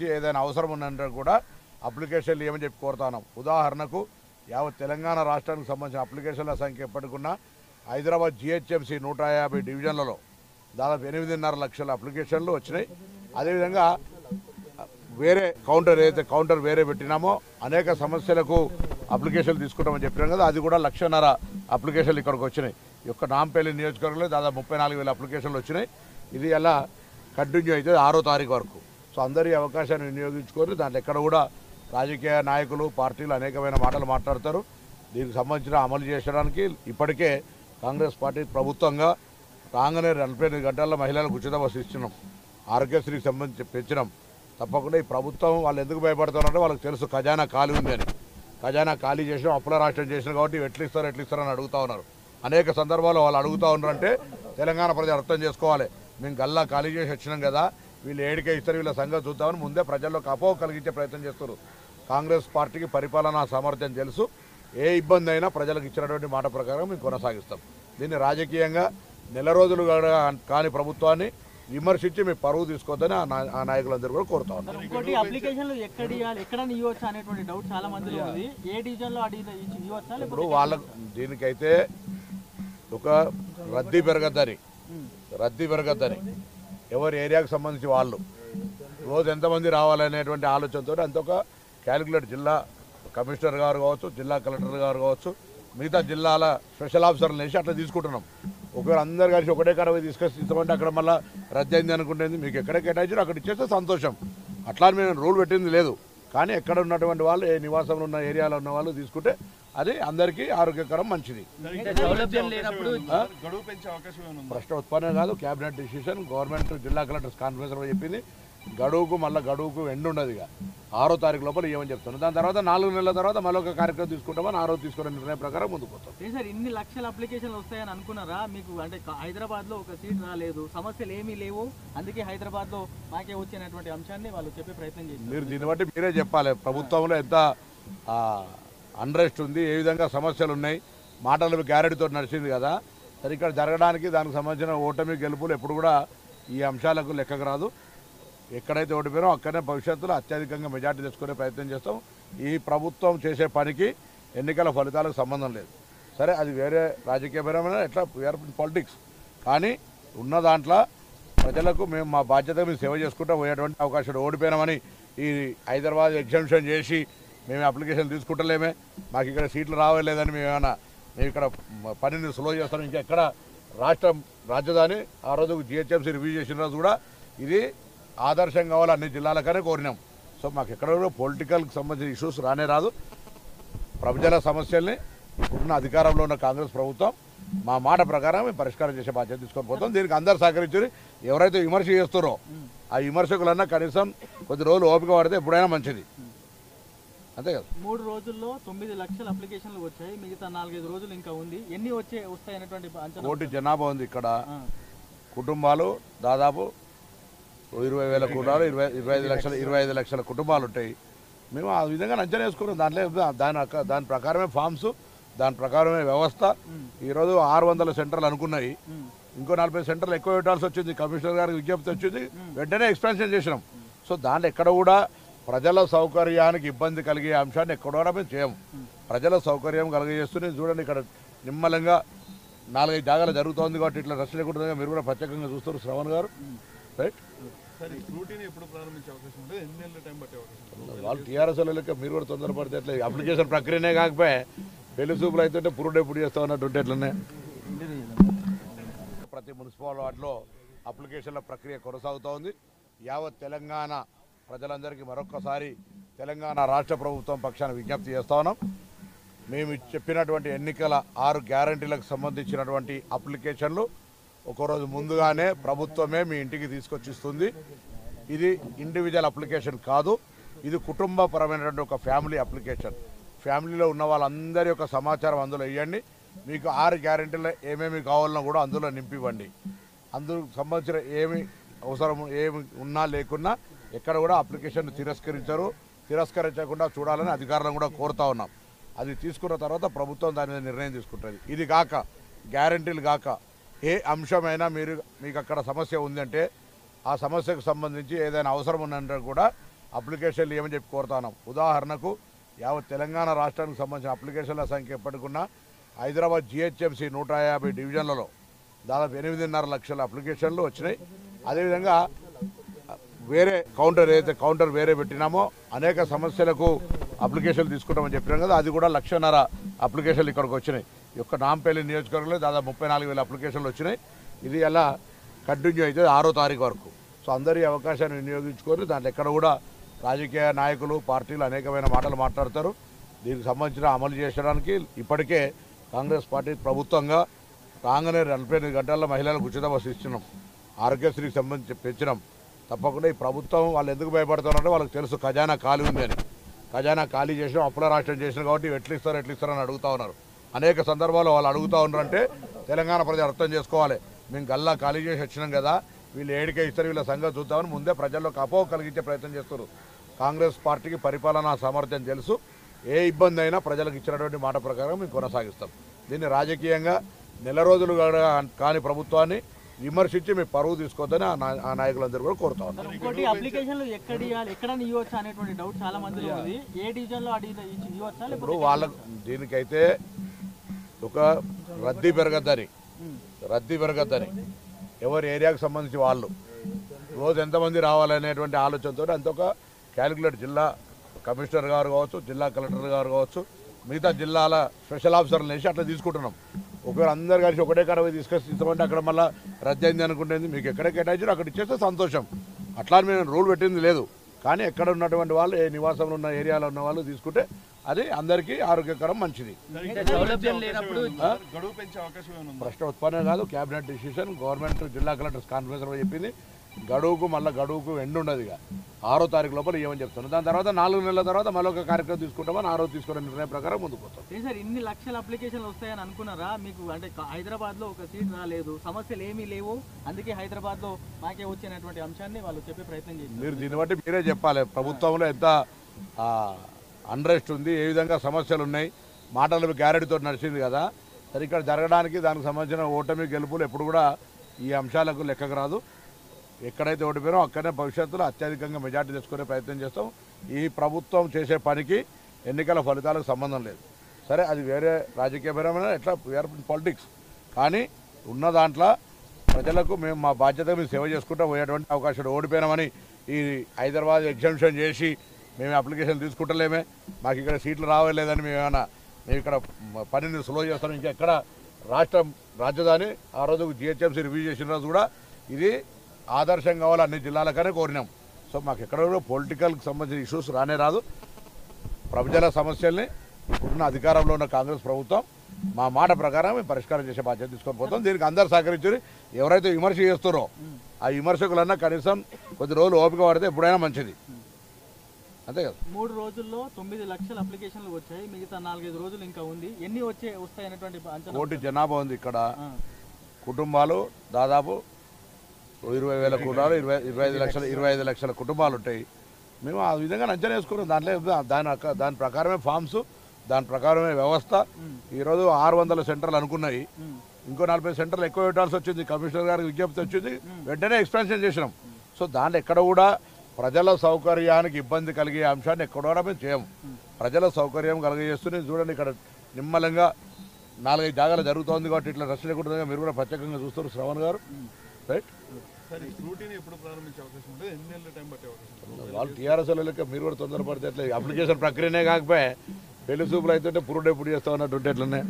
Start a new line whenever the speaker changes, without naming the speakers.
ఏదైనా అవసరం ఉన్నంటే కూడా అప్లికేషన్లు ఏమని చెప్పి కోరుతున్నాం. ఉదాహరణకు యావత్ తెలంగాణ రాష్ట్రానికి సంబంధించిన అప్లికేషన్ల సంఖ్య ఎప్పటికున్నా హైదరాబాద్ జిహెచ్ఎంసీ 150 డివిజన్లలో దాదాపు 8.5 లక్షల అప్లికేషన్లు వచ్చినాయి. అదేవిధంగా వేరే కౌంటర్ వేరే పెట్టినామో అనేక సమస్యలకు అప్లికేషన్లు తీసుకుంటామని చెప్పినాం కదా, అది కూడా 1,50,000 అప్లికేషన్లు ఇక్కడికి వచ్చినాయి. ఈ యొక్క నాంపల్లి నియోజకవర్గంలో దాదాపు 34,000 అప్లికేషన్లు వచ్చినాయి. ఇది ఎలా కంటిన్యూ అవుతుంది 6వ తారీఖు వరకు. సో అందరి అవకాశాన్ని వినియోగించుకొని దాంట్లో ఎక్కడ కూడా రాజకీయ నాయకులు పార్టీలు అనేకమైన మాటలు మాట్లాడతారు. దీనికి సంబంధించిన అమలు చేయడానికి ఇప్పటికే కాంగ్రెస్ పార్టీ ప్రభుత్వంగా రాగానే 48 గంటల్లో మహిళలకు ఉచిత బస్సు ఇచ్చినాం. ఆరోగ్యశ్రీకి సంబంధించి పెంచినాం. తప్పకుండా ఈ ప్రభుత్వం వాళ్ళు ఎందుకు భయపడుతున్నారంటే వాళ్ళకి తెలుసు ఖజానా ఖాళీ ఉంది అని. ఖజానా ఖాళీ చేసినాం, అప్పుల రాష్ట్రం చేసినాం కాబట్టి ఎట్లు ఇస్తారని అడుగుతూ ఉన్నారు. అనేక సందర్భాల్లో వాళ్ళు అడుగుతూ ఉన్నారంటే తెలంగాణ ప్రజలు అర్థం చేసుకోవాలి. మేము గల్లా ఖాళీ చేసి వచ్చినాం కదా, వీళ్ళు ఏడికే ఇస్తారు, వీళ్ళ సంగతి చూద్దామని ముందే ప్రజల్లోకి అపోహ కలిగించే ప్రయత్నం చేస్తారు. కాంగ్రెస్ పార్టీకి పరిపాలనా సామర్థ్యం తెలుసు. ఏ ఇబ్బంది అయినా ప్రజలకు ఇచ్చినటువంటి మాట ప్రకారం మేము కొనసాగిస్తాం. దీన్ని రాజకీయంగా నెల రోజులు కాని ప్రభుత్వాన్ని విమర్శించి మీ పరువు తీసుకోవద్దని ఆ నాయకులందరూ కూడా కోరుతా ఉన్నారు.
ఇంకోటి అప్లికేషన్లు ఎక్కడ ఇవ్వచ్చు అనేటువంటి డౌట్ చాలా మందిలో ఉంది. ఏ డివిజన్లో ఇవ్వచ్చా?
ఇప్పుడు వాళ్ళకు దీనికైతే ఒక రద్దీ పెరగద్దని ఎవరి ఏరియాకు సంబంధించి వాళ్ళు రోజు ఎంతమంది రావాలనేటువంటి ఆలోచనతో అంత ఒక క్యాలిక్యులేట్ జిల్లా కమిషనర్ గారు కావచ్చు, జిల్లా కలెక్టర్ గారు కావచ్చు, మిగతా జిల్లాల స్పెషల్ ఆఫీసర్లు వేసి అట్లా తీసుకుంటున్నాం. ఒకవేళ అందరు కలిసి ఒకటే కరవై తీసుకొస్తామంటే అక్కడ మళ్ళీ రద్దు అయింది అనుకుంటుంది. మీకు ఎక్కడ కేటాయించారో అక్కడ ఇచ్చేస్తే సంతోషం. అట్లా మేము రూల్ పెట్టింది లేదు. కానీ ఎక్కడ ఉన్నటువంటి వాళ్ళు ఏ నివాసంలో ఉన్న ఏరియాలో ఉన్న వాళ్ళు తీసుకుంటే అది అందరికీ ఆరోగ్యకరం, మంచిది. ప్రశ్న ఉత్పన్నం కాదు, క్యాబినెట్ డిసిషన్, గవర్నమెంట్ జిల్లా కలెక్టర్స్ కాన్ఫరెన్స్ చెప్పింది. గడువుకు ఎండ్ ఉండదు. ఇక 6వ తారీఖు లోపల ఏమని చెప్తున్నారు. దాని తర్వాత 4 నెలల తర్వాత మళ్ళీ ఒక కార్యక్రమం తీసుకుంటామని 6 రోజు తీసుకునే నిర్ణయం ప్రకారం ముందుకు పోతాం.
సార్ ఇన్ని లక్షల అప్లికేషన్లు వస్తాయని అనుకున్నారా? మీకు అంటే హైదరాబాద్లో ఒక సీట్ రాలేదు, సమస్యలు ఏమీ లేవు, అందుకే హైదరాబాద్లో మాకే వచ్చినటువంటి అంశాన్ని వాళ్ళు చెప్పే ప్రయత్నం చేస్తారు.
మీరు దీన్ని బట్టి మీరే చెప్పాలి. ప్రభుత్వంలో ఎంత అన్రెస్ట్ ఉంది, ఏ విధంగా సమస్యలు ఉన్నాయి. మాటలు గ్యారెంటీతో నడిచింది కదా. సరే ఇక్కడ జరగడానికి దానికి సంబంధించిన ఓటమి గెలుపులు ఎప్పుడు కూడా ఈ అంశాలకు లెక్కకు రాదు. ఎక్కడైతే ఓడిపోయారో అక్కడనే భవిష్యత్తులో అత్యధికంగా మెజార్టీ తెచ్చుకునే ప్రయత్నం చేస్తాం. ఈ ప్రభుత్వం చేసే పనికి ఎన్నికల ఫలితాలకు సంబంధం లేదు. సరే అది వేరే రాజకీయపరమైన ఎట్లా వేరే పాలిటిక్స్, కానీ ఉన్న దాంట్లో ప్రజలకు మేము మా బాధ్యత మేము సేవ చేసుకుంటూ పోయేటువంటి అవకాశం. ఓడిపోయినామని ఈ హైదరాబాద్ ఎగ్జామ్షన్ చేసి మేము అప్లికేషన్ తీసుకుంటలేమే, మాకు ఇక్కడ సీట్లు రావలేదని మేము ఇక్కడ పనిని స్లో చేస్తాం. ఇంకా ఎక్కడ రాజధాని ఆ రోజు జిహెచ్ఎంసీ రివ్యూ చేసిన రోజు కూడా ఇది ఆదర్శం కావాలి అన్ని జిల్లాలకనే కోరినాం. సో మాకు ఎక్కడ కూడా పొలిటికల్కి సంబంధించిన ఇష్యూస్ రాదు. ప్రజల సమస్యల్ని ఇప్పుడున్న అధికారంలో ఉన్న కాంగ్రెస్ ప్రభుత్వం మా మాట ప్రకారం మేము పరిష్కారం చేసే బాధ్యత తీసుకొని పోతాం. దీనికి అందరు సహకరించి ఎవరైతే విమర్శ చేస్తారో ఆ విమర్శకులన్నా కనీసం కొద్ది రోజులు ఓపిక పడితే ఎప్పుడైనా మంచిది, అంతే కదా.
3 రోజుల్లో 9 లక్షల అప్లికేషన్లు వచ్చాయి, మిగతా 4-5 రోజులు ఇంకా ఉంది. ఎన్ని వస్తాయనేటువంటి
కోటి జనాభా ఉంది ఇక్కడ. కుటుంబాలు దాదాపు 20,000 కుటుంబాలు, 25 లక్షల కుటుంబాలు ఉంటాయి. మేము ఆ విధంగా అంచనా వేసుకున్నాం. దాని ప్రకారమే ఫామ్స్, దాని ప్రకారమే వ్యవస్థ. ఈరోజు 600 సెంటర్లు అనుకున్నాయి, ఇంకో 40 సెంటర్లు ఎక్కువ పెట్టాల్సి వచ్చింది. కమిషనర్ గారికి విజ్ఞప్తి వచ్చింది, వెంటనే ఎక్స్పాన్షన్ చేసినాం. సో దాంట్లో ఎక్కడ కూడా ప్రజల సౌకర్యానికి ఇబ్బంది కలిగే అంశాన్ని ఎక్కడ కూడా మేము చేయము. ప్రజల సౌకర్యం కలిగజేస్తూనే చూడండి. ఇక్కడ నిమ్మలంగా 4-5 జాగాలు జరుగుతోంది కాబట్టి ఇట్లా రష్ లేకుండా మీరు కూడా ప్రత్యేకంగా చూస్తారు శ్రవణ్ గారు, రైట్. వాళ్ళు టీఆర్ఎస్ లెక్క మీరు కూడా తొందరపడితే ఎట్లా? అప్లికేషన్ ప్రక్రియనే కాకపోతే పెళ్లి చూపులు అయితే పురుడు ఎప్పుడు చేస్తా ఉన్నట్టుంటే ఎట్లనే. ప్రతి మున్సిపల్ వార్డులో అప్లికేషన్ల ప్రక్రియ కొనసాగుతూ ఉంది. యావత్ తెలంగాణ ప్రజలందరికీ మరొక్కసారి తెలంగాణ రాష్ట్ర ప్రభుత్వం పక్షాన విజ్ఞప్తి చేస్తా ఉన్నాం. మేము చెప్పినటువంటి ఎన్నికల 6 గ్యారంటీలకు సంబంధించినటువంటి అప్లికేషన్లు ఒకరోజు ముందుగానే ప్రభుత్వమే మీ ఇంటికి తీసుకొచ్చిస్తుంది. ఇది ఇండివిజువల్ అప్లికేషన్ కాదు, ఇది కుటుంబపరమైనటువంటి ఒక ఫ్యామిలీ అప్లికేషన్. ఫ్యామిలీలో ఉన్న వాళ్ళందరి యొక్క సమాచారం అందులో ఇవ్వండి. మీకు 6 గ్యారంటీలు ఏమేమి కావాలన్నా కూడా అందులో నింపివ్వండి. అందుకు సంబంధించిన ఏమి అవసరం ఏమి ఉన్నా లేకున్నా ఎక్కడ కూడా అప్లికేషన్ తిరస్కరించకుండా చూడాలని అధికారులను కూడా కోరుతా ఉన్నాం. అది తీసుకున్న తర్వాత ప్రభుత్వం దాని మీద నిర్ణయం తీసుకుంటుంది. ఇది కాక గ్యారంటీలు కాక ఏ అంశమైనా మీకు అక్కడ సమస్య ఉందంటే ఆ సమస్యకు సంబంధించి ఏదైనా అవసరం ఉందంటే కూడా అప్లికేషన్లు ఏమని చెప్పి కోరుతున్నాం. ఉదాహరణకు యావత్ తెలంగాణ రాష్ట్రానికి సంబంధించిన అప్లికేషన్ల సంఖ్య ఎప్పటికున్నా హైదరాబాద్ జిహెచ్ఎంసీ 150 డివిజన్లలో దాదాపు 8.5 లక్షల అప్లికేషన్లు వచ్చినాయి. అదేవిధంగా వేరే కౌంటర్ వేరే పెట్టినామో అనేక సమస్యలకు అప్లికేషన్లు తీసుకుంటామని చెప్పినాం కదా, అది కూడా 1,50,000 అప్లికేషన్లు ఇక్కడికి వచ్చినాయి. ఈ యొక్క నాంపల్లి నియోజకవర్గంలో దాదాపు 34,000 అప్లికేషన్లు వచ్చినాయి. ఇది అలా కంటిన్యూ అవుతుంది 6వ తారీఖు వరకు. సో అందరి అవకాశాన్ని వినియోగించుకొని దాంట్లో ఎక్కడ కూడా రాజకీయ నాయకులు పార్టీలు అనేకమైన మాటలు మాట్లాడతారు. దీనికి సంబంధించిన అమలు చేయడానికి ఇప్పటికే కాంగ్రెస్ పార్టీ ప్రభుత్వంగా రాగానే 48 గంటల్లో మహిళలకు ఉచిత బస్సు ఇచ్చినాం, ఆరోగ్యశ్రీకి సంబంధించి పెంచినాం. తప్పకుండా ఈ ప్రభుత్వం వాళ్ళు ఎందుకు భయపడుతున్నారంటే వాళ్ళకి తెలుసు ఖజానా ఖాళీ ఉంది అని. ఖజానా ఖాళీ చేసినాం, అప్పుల రాష్ట్రం చేసినాం కాబట్టి ఎట్లు ఇస్తారని అడుగుతూ ఉన్నారు. అనేక సందర్భాల్లో వాళ్ళు అడుగుతూ ఉన్నారంటే తెలంగాణ ప్రజలు అర్థం చేసుకోవాలి, మేము గల్లా ఖాళీ చేసి వచ్చినాం కదా, వీళ్ళు ఏడికే ఇస్తారు, వీళ్ళ సంగతి చూద్దామని ముందే ప్రజల్లోకి అపోహ కలిగించే ప్రయత్నం చేస్తారు. కాంగ్రెస్ పార్టీకి పరిపాలనా సామర్థ్యం తెలుసు. ఏ ఇబ్బంది అయినా ప్రజలకు ఇచ్చినటువంటి మాట ప్రకారం మేము కొనసాగిస్తాం. దీన్ని రాజకీయంగా నెల రోజులు కాని ప్రభుత్వాన్ని విమర్శించి మీ పరువు తీసుకోవద్దని ఆ నాయకులందరూ కూడా కోరుతా ఉన్నారు.
ఇంకోటి అప్లికేషన్లు ఎక్కడ ఇవ్వచ్చు అనేటువంటి డౌట్ చాలా మందిలో ఉంది. ఏ డివిజన్లో ఇవ్వచ్చా?
ఇప్పుడు వాళ్ళ దీనికైతే ఒక రద్దీ పెరగద్దని ఎవరి ఏరియాకు సంబంధించి వాళ్ళు రోజు ఎంతమంది రావాలనేటువంటి ఆలోచనతో అంత ఒక క్యాలిక్యులేట్ జిల్లా కమిషనర్ గారు కావచ్చు, జిల్లా కలెక్టర్ గారు కావచ్చు, మిగతా జిల్లాల స్పెషల్ ఆఫీసర్లు వేసి అట్లా తీసుకుంటున్నాం. ఒకవేళ అందరు కలిసి ఒకటే కరవై తీసుకొస్తామంటే అక్కడ మళ్ళీ రద్దు అయింది అనుకుంటుంది. మీకు ఎక్కడ కేటాయించారో అక్కడ ఇచ్చేస్తే సంతోషం. అట్లా మేము రూల్ పెట్టింది లేదు. కానీ ఎక్కడ ఉన్నటువంటి వాళ్ళు ఏ నివాసంలో ఉన్న ఏరియాలో ఉన్న వాళ్ళు తీసుకుంటే అది అందరికీ ఆరోగ్యకరం, మంచిది. ప్రశ్న ఉత్పన్నం కాదు, క్యాబినెట్ డిసిషన్, గవర్నమెంట్ జిల్లా కలెక్టర్స్ కాన్ఫరెన్స్ చెప్పింది. గడువుకు ఎండ్ ఉండదు. ఇక 6వ తారీఖు లోపల ఏమని చెప్తున్నారు. దాని తర్వాత 4 నెలల తర్వాత మళ్ళీ ఒక కార్యక్రమం తీసుకుంటామని 6 తీసుకునే నిర్ణయం ప్రకారం ముందుకు పోతాం.
సార్ ఇన్ని లక్షల అప్లికేషన్లు వస్తాయని అనుకున్నారా? మీకు అంటే హైదరాబాద్లో ఒక సీట్ రాలేదు, సమస్యలు ఏమీ లేవు, అందుకే హైదరాబాద్లో మాకే వచ్చినటువంటి అంశాన్ని వాళ్ళు చెప్పే ప్రయత్నం చేస్తారు.
మీరు దీన్ని బట్టి మీరే చెప్పాలి ప్రభుత్వంలో ఎంత అన్రెస్ట్ ఉంది, ఏ విధంగా సమస్యలు ఉన్నాయి. మాటలు గ్యారెంటీతో నడిచింది కదా. సరే ఇక్కడ జరగడానికి దానికి సంబంధించిన ఓటమి గెలుపులు ఎప్పుడు కూడా ఈ అంశాలకు లెక్కకు రాదు. ఎక్కడైతే ఓడిపోయారో అక్కడనే భవిష్యత్తులో అత్యధికంగా మెజార్టీ తెచ్చుకునే ప్రయత్నం చేస్తాం. ఈ ప్రభుత్వం చేసే పనికి ఎన్నికల ఫలితాలకు సంబంధం లేదు. సరే అది వేరే రాజకీయపరమైన ఎట్లా వేరే పాలిటిక్స్, కానీ ఉన్న దాంట్లో ప్రజలకు మేము మా బాధ్యత మేము సేవ చేసుకుంటూ పోయేటువంటి అవకాశం. ఓడిపోయినామని ఈ హైదరాబాద్ ఎగ్జామ్షన్ చేసి మేము అప్లికేషన్ తీసుకుంటలేమే, మాకు ఇక్కడ సీట్లు రావలేదని మేము ఇక్కడ పనిని స్లో చేస్తాం. ఇంకా ఎక్కడ రాజధాని ఆ రోజు జిహెచ్ఎంసీ రివ్యూ చేసిన రోజు కూడా ఇది ఆదర్శం కావాలి అన్ని జిల్లాలకనే కోరినాం. సో మాకు ఎక్కడ కూడా పొలిటికల్కి సంబంధించిన ఇష్యూస్ రాదు. ప్రజల సమస్యల్ని ఇప్పుడున్న అధికారంలో ఉన్న కాంగ్రెస్ ప్రభుత్వం మా మాట ప్రకారం మేము పరిష్కారం చేసే బాధ్యత తీసుకొని పోతాం. దీనికి అందరు సహకరించి ఎవరైతే విమర్శ చేస్తారో ఆ విమర్శకులన్నా కనీసం కొద్ది రోజులు ఓపిక పడితే ఎప్పుడైనా మంచిది, అంతే కదా.
3 రోజుల్లో 9 లక్షల అప్లికేషన్లు వచ్చాయి, మిగతా 4-5 రోజులు ఇంకా ఉంది. ఎన్ని వస్తాయనేటువంటి అంచనా?
1 జనాభా ఉంది ఇక్కడ. కుటుంబాలు దాదాపు 20,000 కుటుంబాలు, 25 లక్షల కుటుంబాలు ఉంటాయి. మేము ఆ విధంగా అంచనా వేసుకున్నాం. దాంట్లో దాని ప్రకారమే ఫామ్స్, దాని ప్రకారమే వ్యవస్థ. ఈరోజు 600 సెంటర్లు అనుకున్నాయి, ఇంకో 40 సెంటర్లు ఎక్కువ పెట్టాల్సి వచ్చింది. కమిషనర్ గారికి విజ్ఞప్తి వచ్చింది, వెంటనే ఎక్స్పాన్షన్ చేసినాం. సో దాంట్లో ఎక్కడ కూడా ప్రజల సౌకర్యానికి ఇబ్బంది కలిగే అంశాన్ని ఎక్కడ కూడా మేము చేయము. ప్రజల సౌకర్యం కలిగజేస్తూనే చూడండి ఇక్కడ నిమ్మలంగా 4-5 జాగాలు జరుగుతోంది కాబట్టి ఇట్లా రష్ లేకుండా మీరు కూడా ప్రత్యేకంగా చూస్తారు శ్రవణ్ గారు, రైట్. వాళ్ళు టీఆర్ఎస్ లెక్క మీరు కూడా తొందరపడితే ఎట్లా? అప్లికేషన్ ప్రక్రియనే కాకపోతే పెళ్లి చూపులు అయితే పురుడు ఎప్పుడు చేస్తా ఉన్నట్టు ఎట్లనే